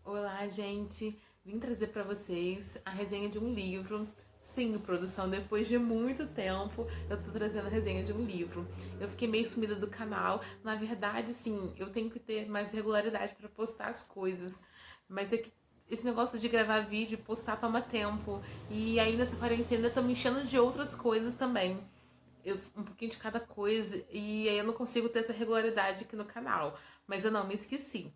Olá, gente! Vim trazer para vocês a resenha de um livro. Sim, produção, depois de muito tempo, eu tô trazendo a resenha de um livro. Eu fiquei meio sumida do canal. Na verdade, sim, eu tenho que ter mais regularidade para postar as coisas. Mas é que esse negócio de gravar vídeo e postar toma tempo. E aí nessa quarentena eu tô me enchendo de outras coisas também. Um pouquinho de cada coisa. E aí eu não consigo ter essa regularidade aqui no canal. Mas eu não me esqueci.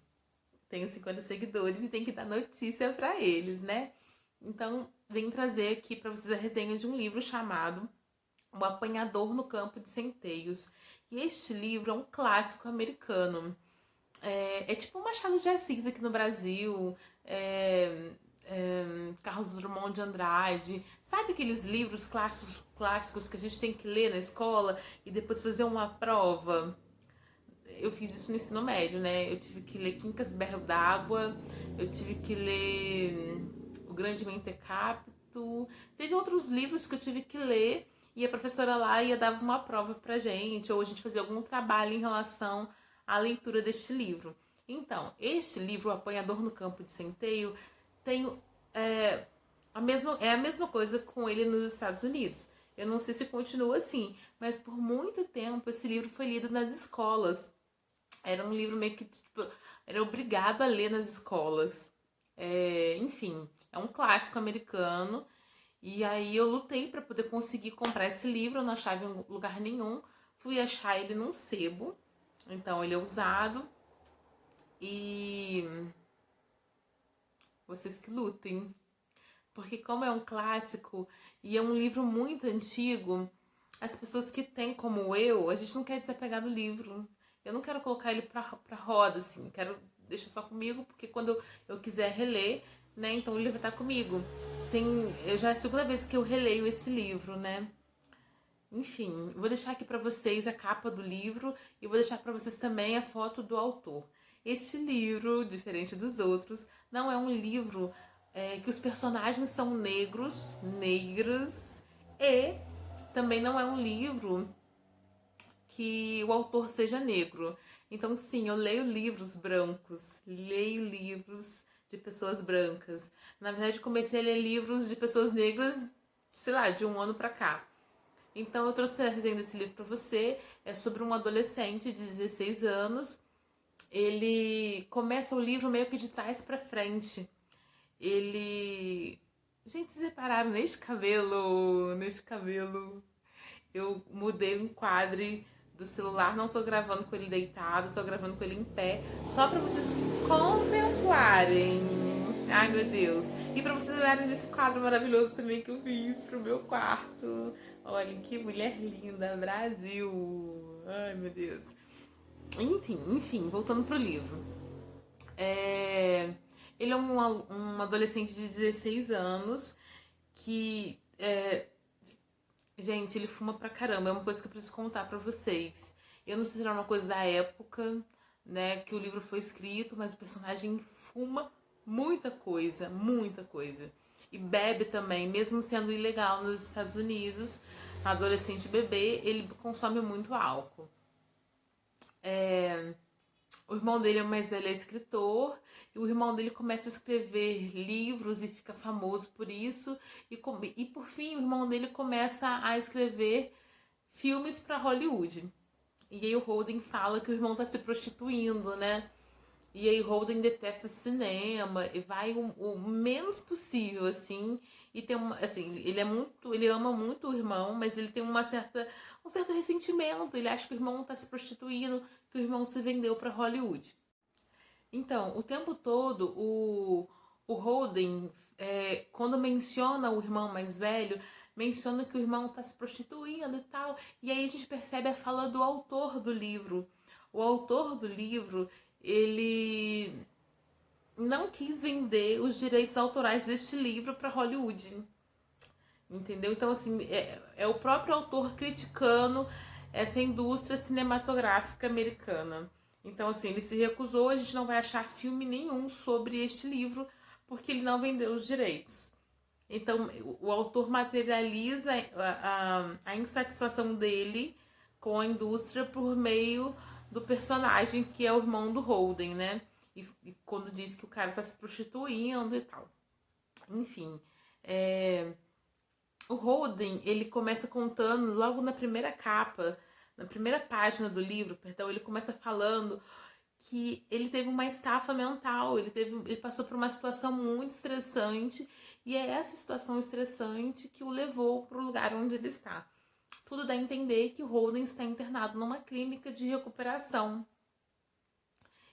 Tenho 50 seguidores e tem que dar notícia para eles, né? Então, vim trazer aqui para vocês a resenha de um livro chamado O Apanhador no Campo de Centeios. E este livro é um clássico americano. É tipo um Machado de Assis aqui no Brasil. Carlos Drummond de Andrade. Sabe aqueles livros clássicos que a gente tem que ler na escola e depois fazer uma prova? Eu fiz isso no ensino médio, né? Eu tive que ler Quincas Berro d'Água, eu tive que ler O Grande Mentecapto. Teve outros livros que eu tive que ler e a professora lá ia dar uma prova pra gente, ou a gente fazia algum trabalho em relação à leitura deste livro. Então, este livro, O Apanhador no Campo de Centeio, tem é a mesma coisa com ele nos Estados Unidos. Eu não sei se continua assim, mas por muito tempo esse livro foi lido nas escolas. Era um livro meio que, tipo, era obrigado a ler nas escolas. Enfim, é um clássico americano. E aí eu lutei para poder conseguir comprar esse livro, eu não achava em lugar nenhum. Fui achar ele num sebo. Então ele é usado. E vocês que lutem. Porque como é um clássico e é um livro muito antigo, as pessoas que têm como eu, a gente não quer desapegar do livro. Eu não quero colocar ele pra roda, assim. Quero deixar só comigo, porque quando eu quiser reler, né? Então o livro tá comigo. Eu já é a segunda vez que eu releio esse livro, né? Enfim, vou deixar aqui para vocês a capa do livro e vou deixar para vocês também a foto do autor. Este livro, diferente dos outros, não é um livro que os personagens são negros, e também não é um livro que o autor seja negro. Então, sim, eu leio livros brancos, leio livros de pessoas brancas. Na verdade, comecei a ler livros de pessoas negras, sei lá, de um ano pra cá. Então eu trouxe a resenha desse livro para você. É sobre um adolescente de 16 anos. Ele começa o livro meio que de trás para frente. Ele. Gente, vocês repararam neste cabelo? Neste cabelo. Eu mudei o enquadre do celular. Não tô gravando com ele deitado, tô gravando com ele em pé. Só para vocês contemplarem. Ai, meu Deus. E para vocês olharem nesse quadro maravilhoso também que eu fiz pro meu quarto. Olhem que mulher linda, Brasil. Ai, meu Deus. Enfim, voltando pro livro. É, Ele é um adolescente de 16 anos que gente, ele fuma pra caramba. É uma coisa que eu preciso contar pra vocês. Eu não sei se era uma coisa da época, né, que o livro foi escrito, mas o personagem fuma muita coisa, muita coisa. E bebe também, mesmo sendo ilegal nos Estados Unidos, adolescente bebê, ele consome muito álcool. O irmão dele é mais velho, é escritor, e o irmão dele começa a escrever livros e fica famoso por isso. E por fim, o irmão dele começa a escrever filmes para Hollywood. E aí o Holden fala que o irmão tá se prostituindo, né? E aí o Holden detesta cinema e vai o menos possível, assim. E tem uma, assim, ele ama muito o irmão, mas ele tem um certo ressentimento. Ele acha que o irmão tá se prostituindo, que o irmão se vendeu para Hollywood. Então, o tempo todo, o Holden, quando menciona o irmão mais velho, menciona que o irmão está se prostituindo e tal. E aí a gente percebe a fala do autor do livro. O autor do livro, ele não quis vender os direitos autorais deste livro para Hollywood. Entendeu? Então, assim, é o próprio autor criticando essa indústria cinematográfica americana. Então, assim, ele se recusou, a gente não vai achar filme nenhum sobre este livro, porque ele não vendeu os direitos. Então, o autor materializa a insatisfação dele com a indústria por meio do personagem que é o irmão do Holden, né? e quando diz que o cara tá se prostituindo e tal. Enfim, o Holden, ele começa contando logo na primeira capa, na primeira página do livro, perdão, ele começa falando que ele teve uma estafa mental, ele passou por uma situação muito estressante e é essa situação estressante que o levou para o lugar onde ele está. Tudo dá a entender que o Holden está internado numa clínica de recuperação.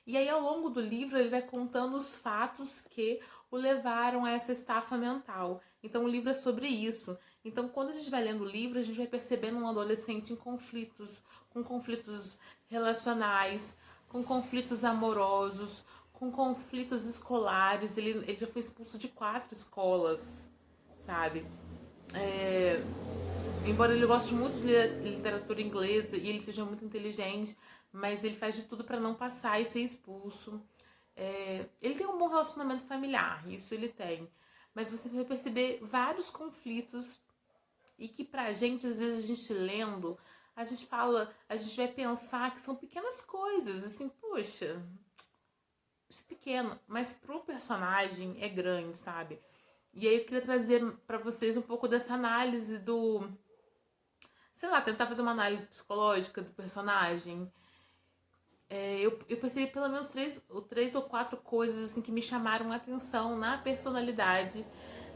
E aí, ao longo do livro, ele vai contando os fatos que o levaram a essa estafa mental. Então, o livro é sobre isso. Então, quando a gente vai lendo o livro, a gente vai percebendo um adolescente em conflitos, com conflitos relacionais, com conflitos amorosos, com conflitos escolares. Ele já foi expulso de 4 escolas, sabe? Embora ele goste muito de literatura inglesa e ele seja muito inteligente, mas ele faz de tudo para não passar e ser expulso. Ele tem um bom relacionamento familiar, isso ele tem. Mas você vai perceber vários conflitos e que pra gente, às vezes a gente lendo, a gente fala, a gente vai pensar que são pequenas coisas, assim, poxa, isso é pequeno, mas pro personagem é grande, sabe? E aí eu queria trazer para vocês um pouco dessa análise do, sei lá, tentar fazer uma análise psicológica do personagem. Eu percebi pelo menos três ou quatro coisas assim, que me chamaram a atenção na personalidade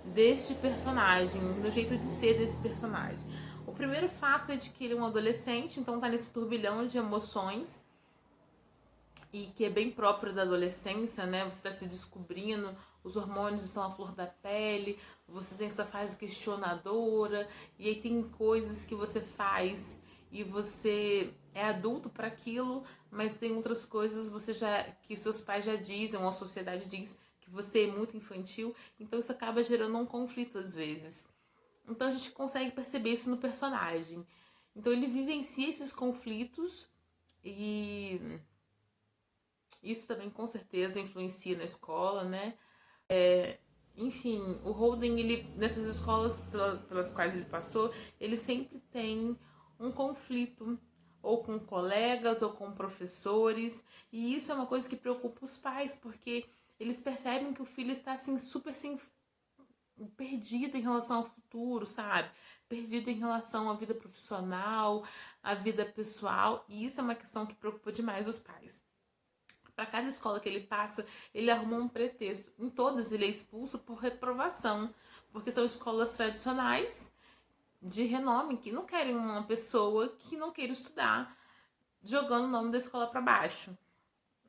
deste personagem, no jeito de ser desse personagem. O primeiro fato é de que ele é um adolescente, então tá nesse turbilhão de emoções e que é bem próprio da adolescência, né? Você está se descobrindo, os hormônios estão à flor da pele, você tem essa fase questionadora, e aí tem coisas que você faz e você é adulto para aquilo, mas tem outras coisas você já que seus pais já dizem, ou a sociedade diz que você é muito infantil, então isso acaba gerando um conflito às vezes. Então a gente consegue perceber isso no personagem. Então ele vivencia esses conflitos e isso também com certeza influencia na escola, né? Enfim, o Holden, ele, nessas escolas pelas quais ele passou, ele sempre tem um conflito, ou com colegas, ou com professores, e isso é uma coisa que preocupa os pais, porque eles percebem que o filho está assim, super assim, perdido em relação ao futuro, sabe? Perdido em relação à vida profissional, à vida pessoal, e isso é uma questão que preocupa demais os pais. Para cada escola que ele passa, ele arruma um pretexto. Em todas ele é expulso por reprovação, porque são escolas tradicionais de renome que não querem uma pessoa que não queira estudar, jogando o nome da escola para baixo.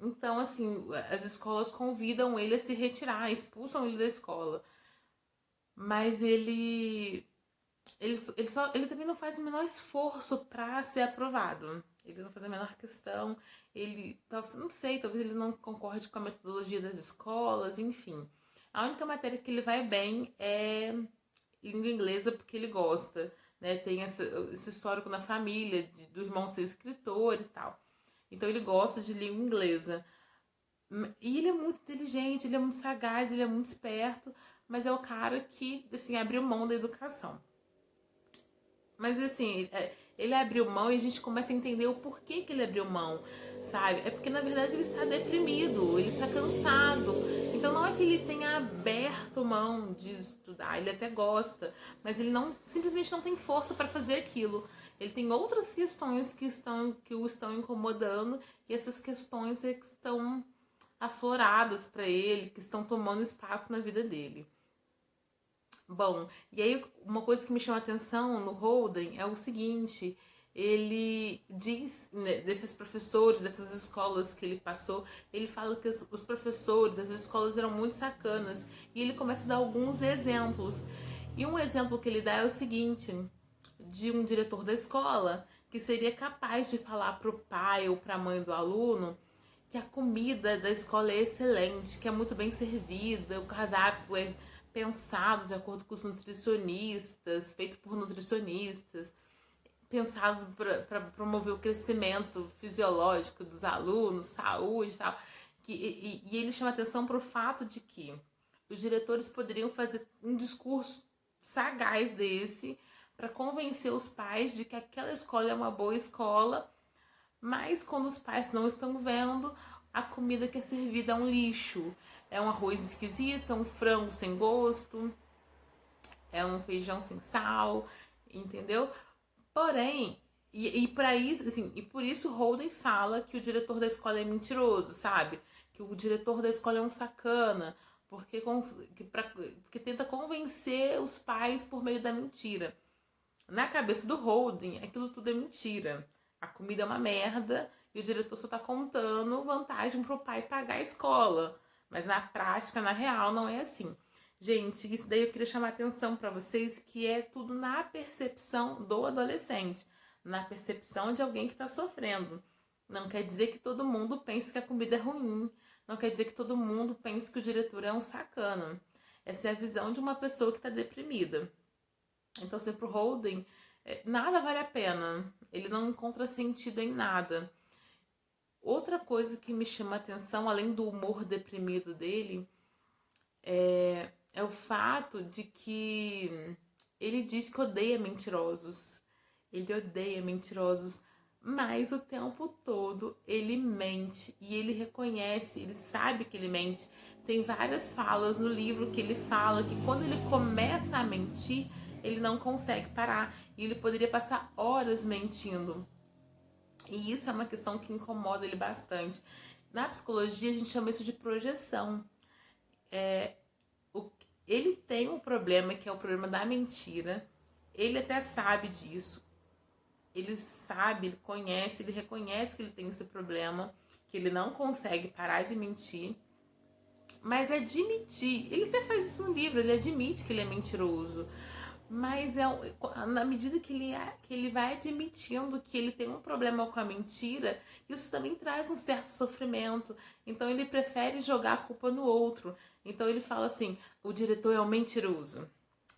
Então, assim, as escolas convidam ele a se retirar, expulsam ele da escola. Mas ele também não faz o menor esforço para ser aprovado. Ele não faz a menor questão. Ele, não sei, talvez ele não concorde com a metodologia das escolas, enfim. A única matéria que ele vai bem é língua inglesa porque ele gosta, né? Tem esse histórico na família do irmão ser escritor e tal. Então ele gosta de língua inglesa. E ele é muito inteligente, ele é muito sagaz, ele é muito esperto, mas é o cara que, assim, abriu mão da educação. Mas assim, ele abriu mão e a gente começa a entender o porquê que ele abriu mão, sabe? É porque na verdade ele está deprimido, ele está cansado. Então não é que ele tenha aberto mão de estudar, ele até gosta, mas ele não simplesmente não tem força para fazer aquilo. Ele tem outras questões que o estão incomodando e essas questões é que estão afloradas para ele, que estão tomando espaço na vida dele. Bom, e aí uma coisa que me chama a atenção no Holden é o seguinte, ele diz, né, desses professores, dessas escolas que ele passou, ele fala que os professores, as escolas eram muito sacanas, e ele começa a dar alguns exemplos. E um exemplo que ele dá é o seguinte, de um diretor da escola que seria capaz de falar para o pai ou para a mãe do aluno que a comida da escola é excelente, que é muito bem servida, o cardápio é pensado de acordo com os nutricionistas, feito por nutricionistas, pensado para promover o crescimento fisiológico dos alunos, saúde e tal. E ele chama atenção para o fato de que os diretores poderiam fazer um discurso sagaz desse para convencer os pais de que aquela escola é uma boa escola, mas quando os pais não estão vendo, a comida que é servida é um lixo. É um arroz esquisito, é um frango sem gosto, é um feijão sem sal, entendeu? Porém, e para isso, assim, e por isso Holden fala que o diretor da escola é mentiroso, sabe? Que o diretor da escola é um sacana, porque tenta convencer os pais por meio da mentira. Na cabeça do Holden, aquilo tudo é mentira. A comida é uma merda e o diretor só tá contando vantagem pro pai pagar a escola. Mas na prática, na real, não é assim. Gente, isso daí eu queria chamar a atenção para vocês que é tudo na percepção do adolescente, na percepção de alguém que está sofrendo. Não quer dizer que todo mundo pense que a comida é ruim, não quer dizer que todo mundo pense que o diretor é um sacana. Essa é a visão de uma pessoa que está deprimida. Então, assim, pro Holden, nada vale a pena. Ele não encontra sentido em nada. Outra coisa que me chama a atenção, além do humor deprimido dele, é o fato de que ele diz que odeia mentirosos. Ele odeia mentirosos, mas o tempo todo ele mente e ele reconhece, ele sabe que ele mente. Tem várias falas no livro que ele fala que quando ele começa a mentir, ele não consegue parar e ele poderia passar horas mentindo. E isso é uma questão que incomoda ele bastante. Na psicologia, a gente chama isso de projeção. O- Ele tem um problema que é o problema da mentira. Ele até sabe disso. Ele sabe, ele conhece, ele reconhece que ele tem esse problema, que ele não consegue parar de mentir. Mas admitir, ele até faz isso no livro, ele admite que ele é mentiroso. Mas na medida que ele vai admitindo que ele tem um problema com a mentira, isso também traz um certo sofrimento. Então ele prefere jogar a culpa no outro. Então ele fala assim: o diretor é um mentiroso.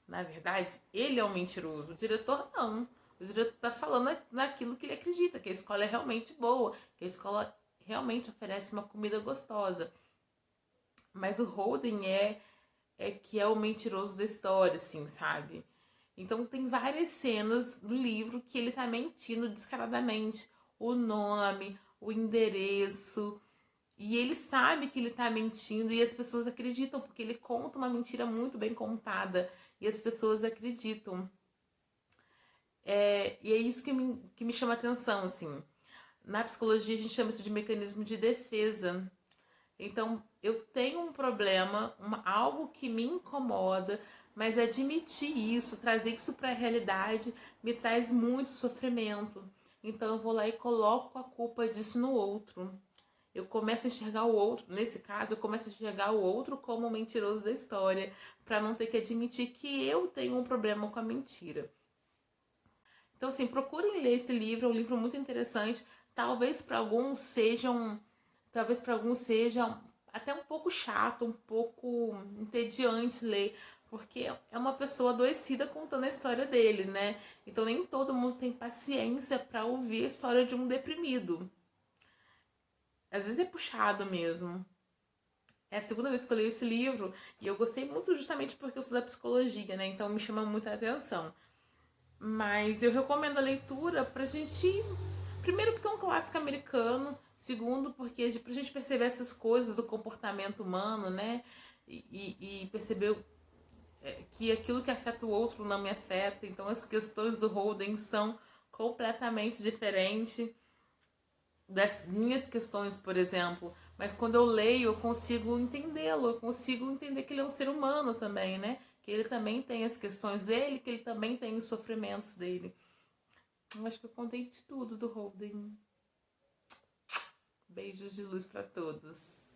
Na verdade, ele é um mentiroso. O diretor não. O diretor está falando naquilo que ele acredita, que a escola é realmente boa, que a escola realmente oferece uma comida gostosa. Mas o Holden é que é o mentiroso da história, assim, sabe? Então tem várias cenas no livro que ele tá mentindo descaradamente. O nome, o endereço. E ele sabe que ele tá mentindo e as pessoas acreditam, porque ele conta uma mentira muito bem contada. E as pessoas acreditam. E é isso que me chama a atenção, assim. Na psicologia a gente chama isso de mecanismo de defesa. Então, eu tenho um problema, algo que me incomoda, mas admitir isso, trazer isso para a realidade, me traz muito sofrimento. Então, eu vou lá e coloco a culpa disso no outro. Eu começo a enxergar o outro, nesse caso, eu começo a enxergar o outro como o mentiroso da história, para não ter que admitir que eu tenho um problema com a mentira. Então, assim, procurem ler esse livro, é um livro muito interessante. Talvez para alguns seja até um pouco chato, um pouco entediante ler, porque é uma pessoa adoecida contando a história dele, né? Então nem todo mundo tem paciência para ouvir a história de um deprimido. Às vezes é puxado mesmo. É a segunda vez que eu leio esse livro e eu gostei muito justamente porque eu sou da psicologia, né? Então me chama muita atenção. Mas eu recomendo a leitura pra gente. Primeiro, porque é um clássico americano. Segundo, porque pra gente perceber essas coisas do comportamento humano, né? E perceber que aquilo que afeta o outro não me afeta. Então, as questões do Holden são completamente diferentes das minhas questões, por exemplo. Mas quando eu leio, eu consigo entendê-lo, eu consigo entender que ele é um ser humano também, né? Que ele também tem as questões dele, que ele também tem os sofrimentos dele. Eu acho que eu contei de tudo do Holden. Beijos de luz para todos.